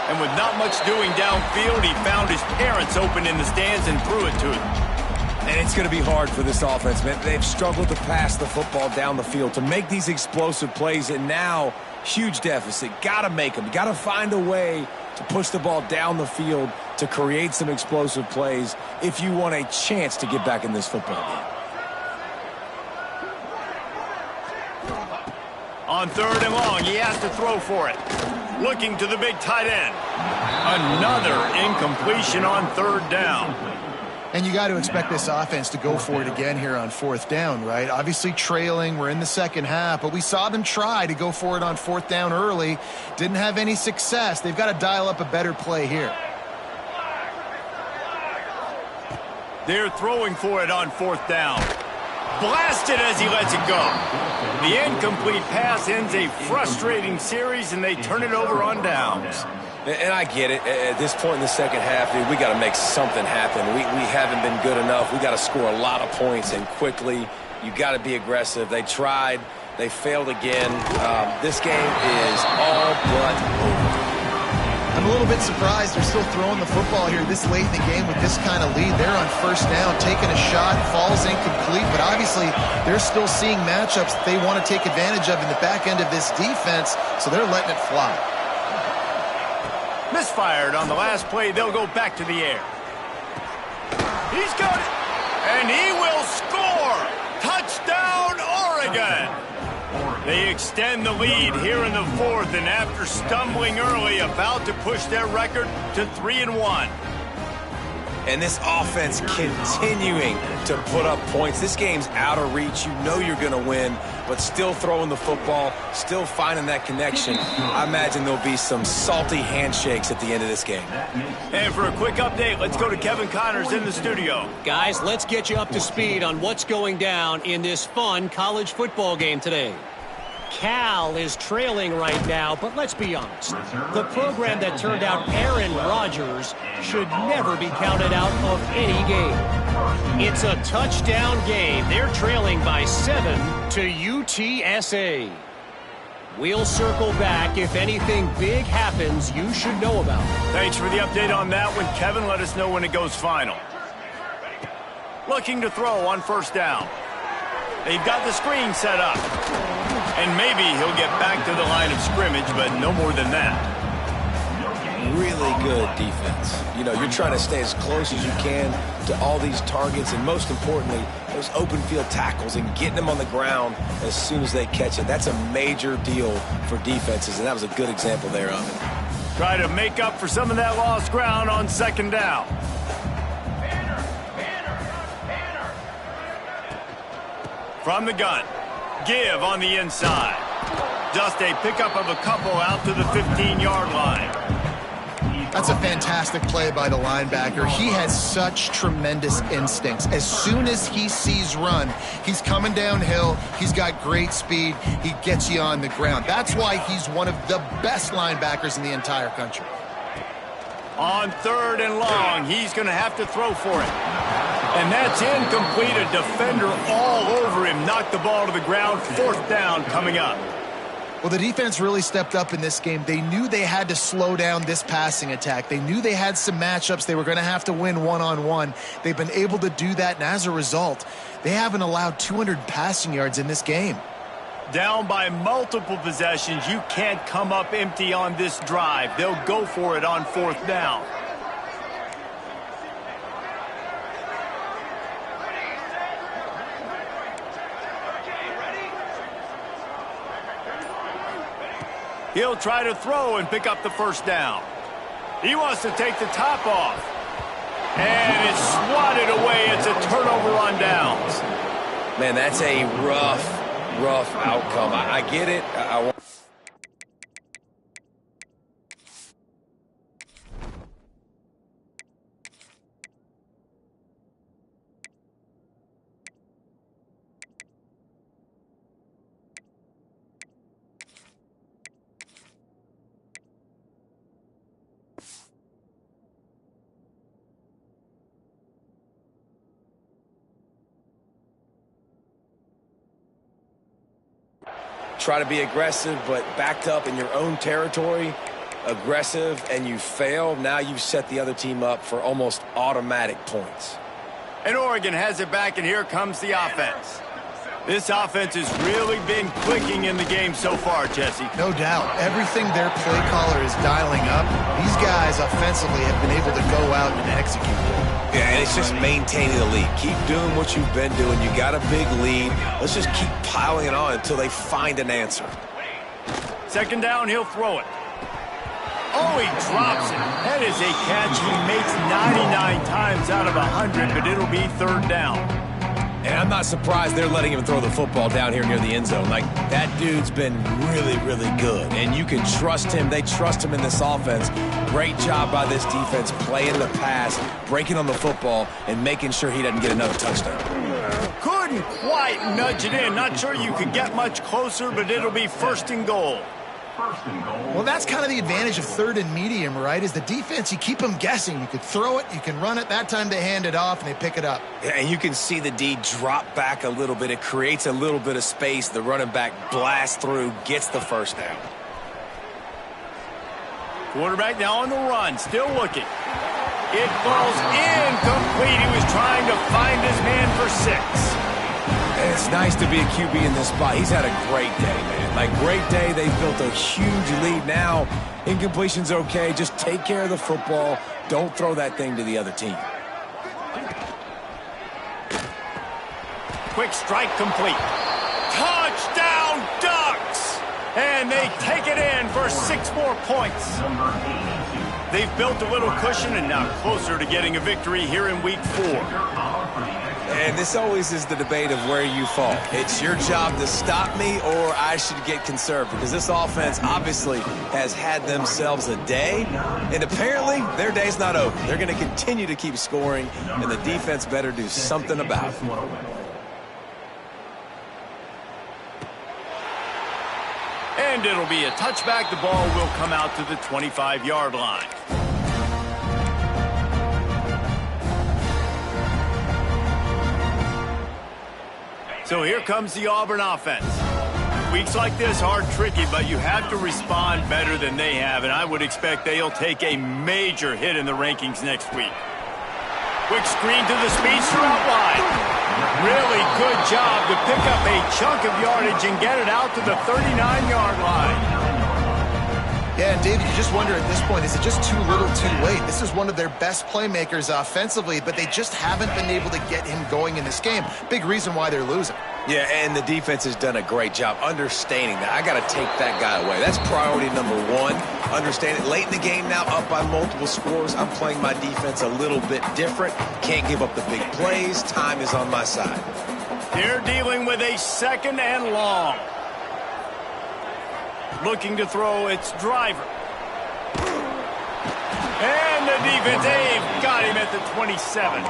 S1: And with not much doing downfield, he found his parents open in the stands and threw it to him.
S2: And it's going to be hard for this offense, man. They've struggled to pass the football down the field, to make these explosive plays, and now huge deficit. Got to make them. You got to find a way to push the ball down the field to create some explosive plays if you want a chance to get back in this football game.
S1: On 3rd and long, he has to throw for it. Looking to the big tight end. Another incompletion on 3rd down.
S3: And you got to expect this offense to go for it again here on 4th down, right? Obviously trailing, we're in the 2nd half, but we saw them try to go for it on 4th down early. Didn't have any success. They've got to dial up a better play here.
S1: They're throwing for it on 4th down. Blasted as he lets it go. The incomplete pass ends a frustrating series, and they turn it over on downs.
S2: And I get it. At this point in the 2nd half, dude, we got to make something happen. We haven't been good enough. We got to score a lot of points, and quickly. You got to be aggressive. They tried. They failed again. This game is all but over.
S3: I'm a little bit surprised they're still throwing the football here this late in the game with this kind of lead. They're on 1st down, taking a shot, falls incomplete, but obviously they're still seeing matchups that they want to take advantage of in the back end of this defense, so they're letting it fly.
S1: Misfired on the last play. They'll go back to the air. He's got it, and he will score. Touchdown, Oregon. They extend the lead here in the 4th, and after stumbling early, about to push their record to 3-1.
S2: And this offense continuing to put up points. This game's out of reach. You know you're going to win, but still throwing the football, still finding that connection. I imagine there'll be some salty handshakes at the end of this game.
S1: And for a quick update, let's go to Kevin Connors in the studio.
S5: Guys, let's get you up to speed on what's going down in this fun college football game today. Cal is trailing right now, but let's be honest. The program that turned out Aaron Rodgers should never be counted out of any game. It's a touchdown game. They're trailing by 7 to UTSA. We'll circle back if anything big happens you should know about.
S1: Thanks for the update on that one, Kevin. Let us know when it goes final. Looking to throw on first down. They've got the screen set up. And maybe he'll get back to the line of scrimmage, but no more than that.
S2: Really good defense. You know, you're trying to stay as close as you can to all these targets, and most importantly, those open field tackles and getting them on the ground as soon as they catch it. That's a major deal for defenses, and that was a good example there of it.
S1: Try to make up for some of that lost ground on second down. From the gun. Give on the inside. Just a pickup of a couple out to the 15-yard line.
S3: That's a fantastic play by the linebacker. He has such tremendous instincts. As soon as he sees run, he's coming downhill. He's got great speed. He gets you on the ground. That's why he's one of the best linebackers in the entire country.
S1: On third and long, he's going to have to throw for it. And that's incomplete. A defender all over him. Knocked the ball to the ground. Fourth down coming up.
S3: Well, the defense really stepped up in this game. They knew they had to slow down this passing attack. They knew they had some matchups they were going to have to win one-on-one. They've been able to do that, and as a result, they haven't allowed 200 passing yards in this game.
S1: Down by multiple possessions. You can't come up empty on this drive. They'll go for it on fourth down. He'll try to throw and pick up the first down. He wants to take the top off. And it's swatted away. It's a turnover on downs.
S2: Man, that's a rough outcome. I get it. Try to be aggressive, but backed up in your own territory, aggressive, and you fail. Now you've set the other team up for almost automatic points.
S1: And Oregon has it back, and here comes the offense. This offense has really been clicking in the game so far, Jesse.
S3: No doubt. Everything their play caller is dialing up, these guys offensively have been able to go out and execute.
S2: Yeah, and it's just maintaining the lead. Keep doing what you've been doing. You got a big lead. Let's just keep piling it on until they find an answer.
S1: Second down, he'll throw it. Oh, he drops it. That is a catch he makes 99 times out of 100, but it'll be third down.
S2: And I'm not surprised they're letting him throw the football down here near the end zone. Like, that dude's been really, really good. And you can trust him. They trust him in this offense. Great job by this defense playing the pass, breaking on the football, and making sure he doesn't get another touchdown.
S1: Couldn't quite nudge it in. Not sure you could get much closer, but it'll be first and goal.
S3: Well, that's kind of the advantage of third and medium, right? Is the defense, you keep them guessing. You could throw it, you can run it. That time they hand it off and they pick it up.
S2: Yeah, and you can see the D drop back a little bit. It creates a little bit of space. The running back blasts through, gets the first down.
S1: Quarterback now on the run, still looking. It falls incomplete. He was trying to find his man for 6.
S2: And it's nice to be a QB in this spot. He's had a great day, man. Like, great day. They've built a huge lead now. Incompletion's okay. Just take care of the football. Don't throw that thing to the other team.
S1: Quick strike complete. Touchdown, Ducks! And they take it in for 6 more points. They've built a little cushion and now closer to getting a victory here in week 4.
S2: And this always is the debate of where you fall. It's your job to stop me, or I should get conservative, because this offense obviously has had themselves a day, and apparently their day's not over. They're going to continue to keep scoring, and the defense better do something about it.
S1: And it'll be a touchback. The ball will come out to the 25-yard line. So here comes the Auburn offense. Weeks like this are tricky, but you have to respond better than they have, and I would expect they'll take a major hit in the rankings next week. Quick screen to the speedster out wide. Really good job to pick up a chunk of yardage and get it out to the 39-yard line.
S3: Yeah, and David, you just wonder at this point, is it just too little too late? This is one of their best playmakers offensively, but they just haven't been able to get him going in this game. Big reason why they're losing.
S2: Yeah, and the defense has done a great job understanding that. I got to take that guy away. That's priority number one. Understand it. Late in the game now, up by multiple scores. I'm playing my defense a little bit different. Can't give up the big plays. Time is on my side.
S1: They're dealing with a 2nd and long. Looking to throw, it's Driver. And the defense, they've got him at the 27.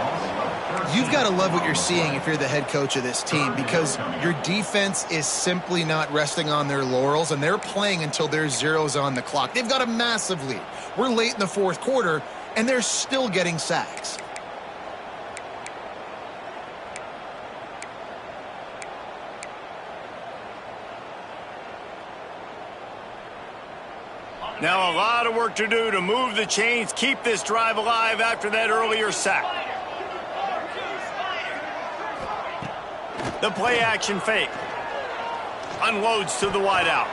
S3: You've got to love what you're seeing if you're the head coach of this team, because your defense is simply not resting on their laurels, and they're playing until there's zeros on the clock. They've got a massive lead. We're late in the 4th quarter, and they're still getting sacks.
S1: Now a lot of work to do to move the chains, keep this drive alive after that earlier sack. The play action fake. Unloads to the wideout.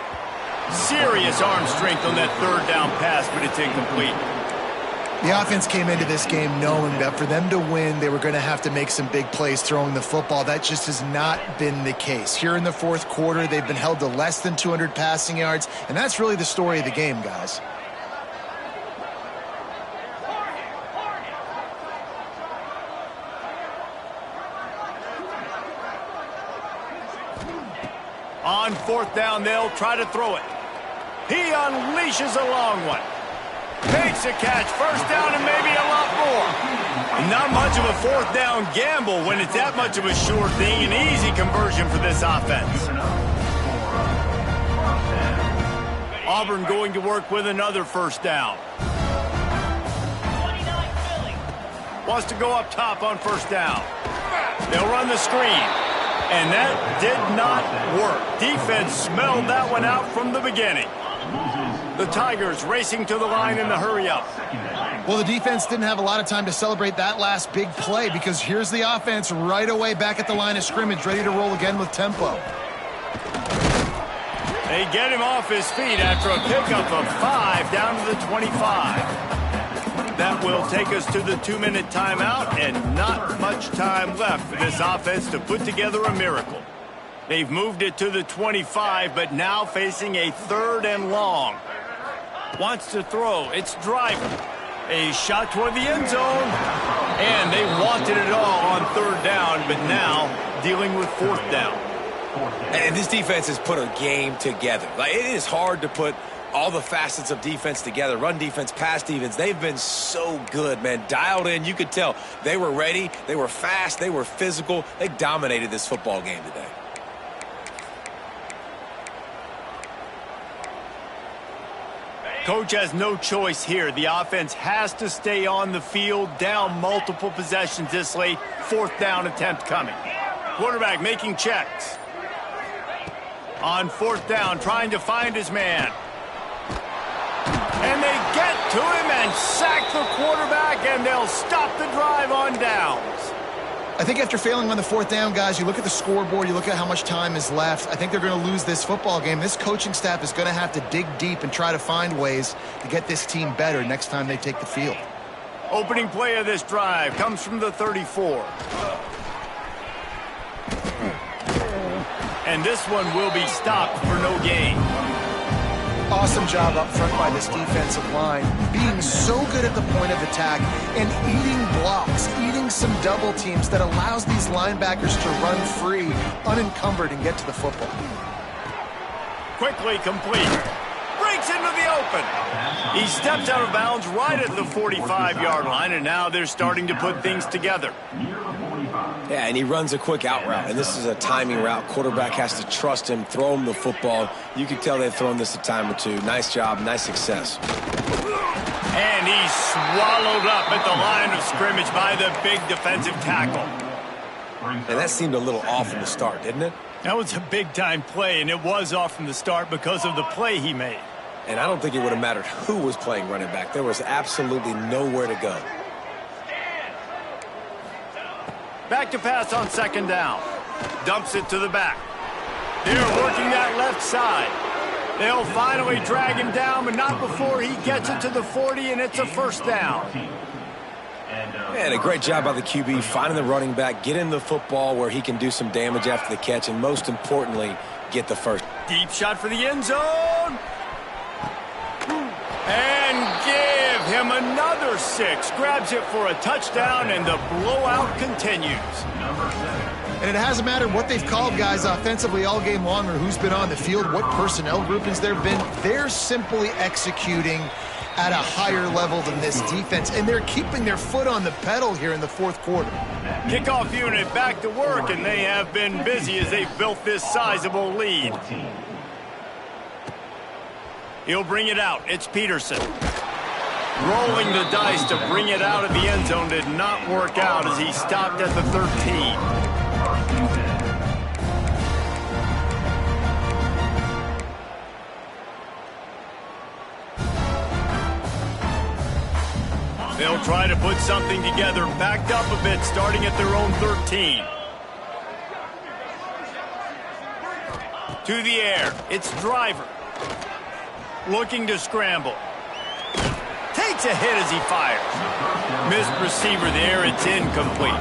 S1: Serious arm strength on that 3rd down pass, but it's incomplete.
S3: The offense came into this game knowing that for them to win, they were going to have to make some big plays throwing the football. That just has not been the case. Here in the 4th quarter, they've been held to less than 200 passing yards, and that's really the story of the game, guys.
S1: On 4th down, they'll try to throw it. He unleashes a long one. Makes a catch, 1st down, and maybe a lot more. Not much of a 4th down gamble when it's that much of a sure thing. An easy conversion for this offense. Auburn going to work with another 1st down. Wants to go up top on 1st down. They'll run the screen. And that did not work. Defense smelled that one out from the beginning. The Tigers racing to the line in the hurry-up.
S3: Well, the defense didn't have a lot of time to celebrate that last big play, because here's the offense right away back at the line of scrimmage, ready to roll again with tempo.
S1: They get him off his feet after a pickup of 5 down to the 25. That will take us to the 2-minute timeout, and not much time left for this offense to put together a miracle. They've moved it to the 25, but now facing a 3rd and long. Wants to throw. It's Driver. A shot toward the end zone. And they wanted it all on 3rd down, but now dealing with 4th down.
S2: And this defense has put a game together. Like, it is hard to put all the facets of defense together. Run defense, pass defense. They've been so good, man. Dialed in. You could tell they were ready. They were fast. They were physical. They dominated this football game today.
S1: Coach has no choice here. The offense has to stay on the field, down multiple possessions this late. 4th down attempt coming. Quarterback making checks. On 4th down, trying to find his man. And they get to him and sack the quarterback, and they'll stop the drive on downs.
S3: I think after failing on the 4th down, guys, you look at the scoreboard, you look at how much time is left. I think they're going to lose this football game. This coaching staff is going to have to dig deep and try to find ways to get this team better next time they take the field.
S1: Opening play of this drive comes from the 34. And this one will be stopped for no gain.
S3: Awesome job up front by this defensive line, being so good at the point of attack and eating blocks, eating some double teams that allows these linebackers to run free, unencumbered, and get to the football.
S1: Quickly complete. Breaks into the open. He steps out of bounds right at the 45-yard line, and now they're starting to put things together.
S2: Yeah, and he runs a quick out route, and this is a timing route. Quarterback has to trust him, throw him the football. You can tell they've thrown this a time or two. Nice job, nice success.
S1: And he's swallowed up at the line of scrimmage by the big defensive tackle.
S2: And that seemed a little off in the start, didn't it?
S1: That was a big-time play, and it was off from the start because of the play he made.
S2: And I don't think it would have mattered who was playing running back. There was absolutely nowhere to go.
S1: Back to pass on second down. Dumps it to the back. They're working that left side. They'll finally drag him down, but not before he gets it to the 40, and it's a first down.
S2: And a great job by the QB finding the running back, getting the football where he can do some damage after the catch, and most importantly, get the first.
S1: Deep shot for the end zone. And give him another 6. Grabs it for a touchdown, and the blowout continues.
S3: And it hasn't mattered what they've called guys offensively all game long or who's been on the field, what personnel groupings there have been. They're simply executing at a higher level than this defense, and they're keeping their foot on the pedal here in the fourth quarter.
S1: Kickoff unit back to work, and they have been busy as they've built this sizable lead. He'll bring it out. It's Peterson. Rolling the dice to bring it out of the end zone did not work out as he stopped at the 13. They'll try to put something together, backed up a bit, starting at their own 13. To the air, it's Driver. Looking to scramble. Takes a hit as he fires. Missed receiver there, it's incomplete.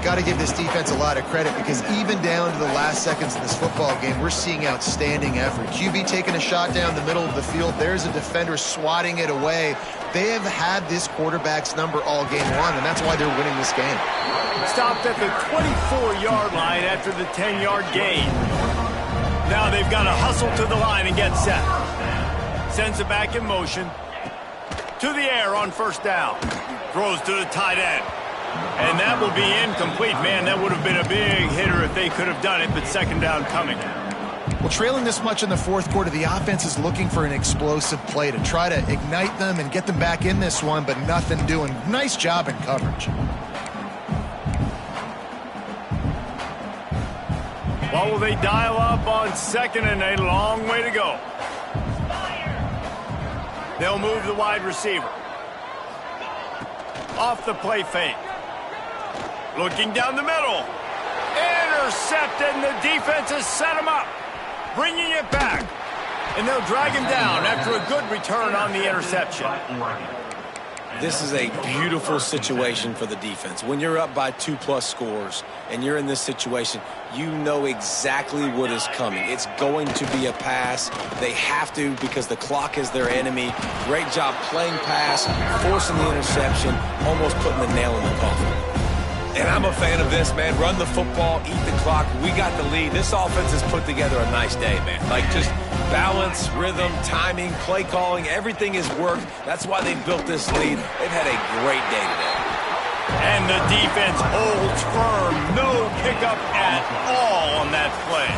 S3: Got to give this defense a lot of credit because even down to the last seconds of this football game, we're seeing outstanding effort. QB taking a shot down the middle of the field. There's a defender swatting it away. They have had this quarterback's number all game long, and that's why they're winning this game.
S1: Stopped at the 24-yard line after the 10-yard gain. Now they've got to hustle to the line and get set. Sends it back in motion. To the air on first down. Throws to the tight end. And that will be incomplete. Man, that would have been a big hitter if they could have done it, but second down coming.
S3: Well, trailing this much in the fourth quarter, the offense is looking for an explosive play to try to ignite them and get them back in this one, but nothing doing. Nice job in coverage.
S1: What will they dial up on second and a long way to go? They'll move the wide receiver. Off the play fake. Looking down the middle. Intercepted, and the defense has set him up. Bringing it back. And they'll drag him down after a good return on the interception.
S2: This is a beautiful situation for the defense. When you're up by 2+ scores and you're in this situation, you know exactly what is coming. It's going to be a pass. They have to because the clock is their enemy. Great job playing pass, forcing the interception, almost putting the nail in the coffin. And I'm a fan of this, man. Run the football, eat the clock. We got the lead. This offense has put together a nice day, man. Like just balance, rhythm, timing, play calling, everything has worked. That's why they built this lead. They've had a great day today.
S1: And the defense holds firm. No pickup at all on that play.